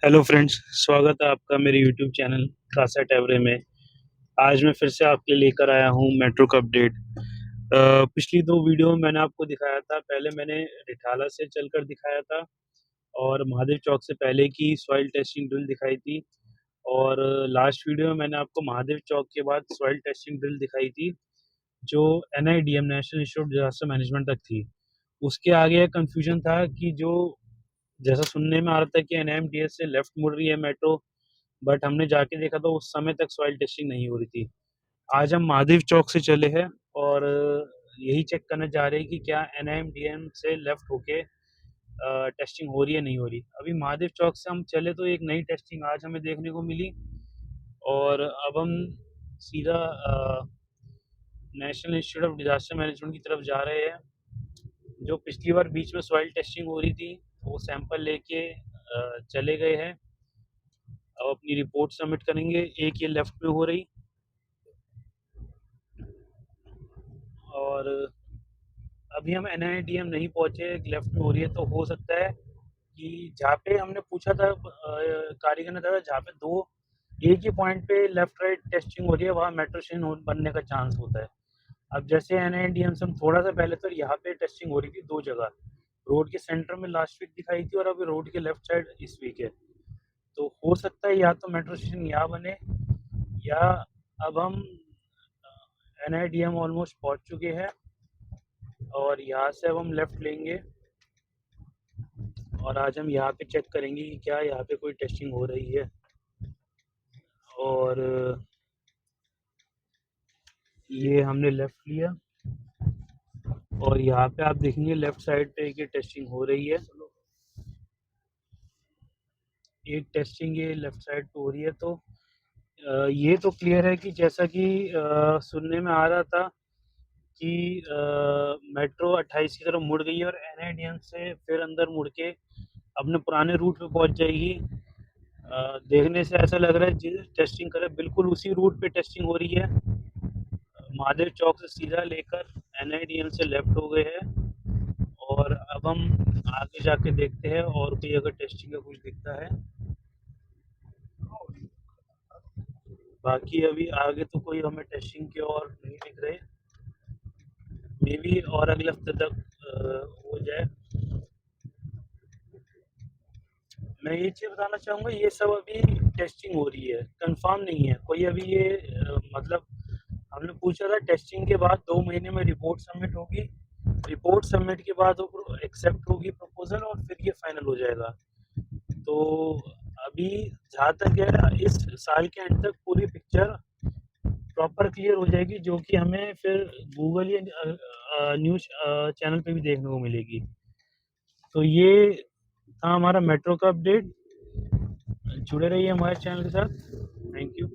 Hello friends, स्वागत है आपका मेरे यूट्यूब चैनल खासा टैवरे में। आज मैं फिर से आपके लिए लेकर आया हूँ मेट्रो का अपडेट। पिछली 2 वीडियो में मैंने आपको दिखाया था, पहले मैंने रिठाला से चलकर दिखाया था और महादेव चौक से पहले की सॉइल टेस्टिंग ड्रिल दिखाई थी और लास्ट वीडियो में मैंने आपको महादेव चौक के बाद सॉइल टेस्टिंग ड्रिल दिखाई थी, जो NIDM national institute of disaster management तक थी। उसके आगे कन्फ्यूजन था कि जो जैसा सुनने में आ रहा था कि एनआईएमटीएस से लेफ्ट मुड़ रही है मेट्रो, बट हमने जाके देखा तो उस समय तक सॉइल टेस्टिंग नहीं हो रही थी। आज हम महादेव चौक से चले हैं और यही चेक करने जा रहे हैं कि क्या एनआईएमडीएम से लेफ्ट होके टेस्टिंग हो रही है नहीं हो रही। अभी महादेव चौक से हम चले तो एक नई टेस्टिंग आज हमें देखने को मिली और अब हम सीधा national institute of disaster management की तरफ जा रहे हैं। जो पिछली बार बीच में सॉइल टेस्टिंग हो रही थी वो सैंपल लेके चले गए हैं। अब अपनी रिपोर्ट सबमिट करेंगे। एक ये लेफ्ट में हो रही और अभी हम एनआईडीएम नहीं पहुंचे, लेफ्ट में हो रही है, तो हो सकता है कि जहाँ पे हमने पूछा था कारीगर ने था जहाँ पे दो एक ही पॉइंट पे लेफ्ट राइट टेस्टिंग हो रही है वहाँ मेट्रो स्टेशन बनने का चांस होता है। अब जैसे एनआईडीएम से हम थोड़ा सा पहले तो यहाँ पे टेस्टिंग हो रही थी दो जगह, रोड के सेंटर में लास्ट वीक दिखाई थी और अभी रोड के लेफ्ट साइड इस वीक है। तो हो सकता है या तो मेट्रो स्टेशन यहाँ बने या अब हम एनआईडीएम ऑलमोस्ट पहुँच चुके हैं और यहाँ से अब हम लेफ्ट लेंगे और आज हम यहाँ पे चेक करेंगे कि क्या यहाँ पे कोई टेस्टिंग हो रही है। और ये हमने लेफ्ट लिया और यहाँ पे आप देखेंगे लेफ्ट साइड पे ये टेस्टिंग हो रही है। एक टेस्टिंग ये लेफ्ट साइड पे हो रही है। तो ये तो क्लियर है कि जैसा कि सुनने में आ रहा था कि मेट्रो 28 की तरफ मुड़ गई है और एनआईडीएम से फिर अंदर मुड़ के अपने पुराने रूट पे पहुंच जाएगी। देखने से ऐसा लग रहा है जिस टेस्टिंग करे बिल्कुल उसी रूट पे टेस्टिंग हो रही है। महादेव चौक से सीधा लेकर एनआईडीएम से लेफ्ट हो गए हैं और अब हम आगे जाके देखते हैं और कोई अगर टेस्टिंग का कुछ दिखता है। बाकी अभी आगे तो कोई हमें टेस्टिंग की और नहीं दिख रहे। मे बी और अगले हफ्ते तक हो जाए। मैं ये चीज़ बताना चाहूँगा, ये सब अभी टेस्टिंग हो रही है, कंफर्म नहीं है कोई अभी ये मतलब हमने पूछा था टेस्टिंग के बाद 2 महीने में रिपोर्ट सबमिट होगी, रिपोर्ट सबमिट के बाद वो एक्सेप्ट होगी प्रपोजल और फिर ये फाइनल हो जाएगा। तो अभी जहाँ तक है इस साल के एंड तक पूरी पिक्चर प्रॉपर क्लियर हो जाएगी, जो कि हमें फिर गूगल या न्यूज़ चैनल पे भी देखने को मिलेगी। तो ये था हमारा मेट्रो का अपडेट। जुड़े रहिए हमारे चैनल के साथ। Thank you.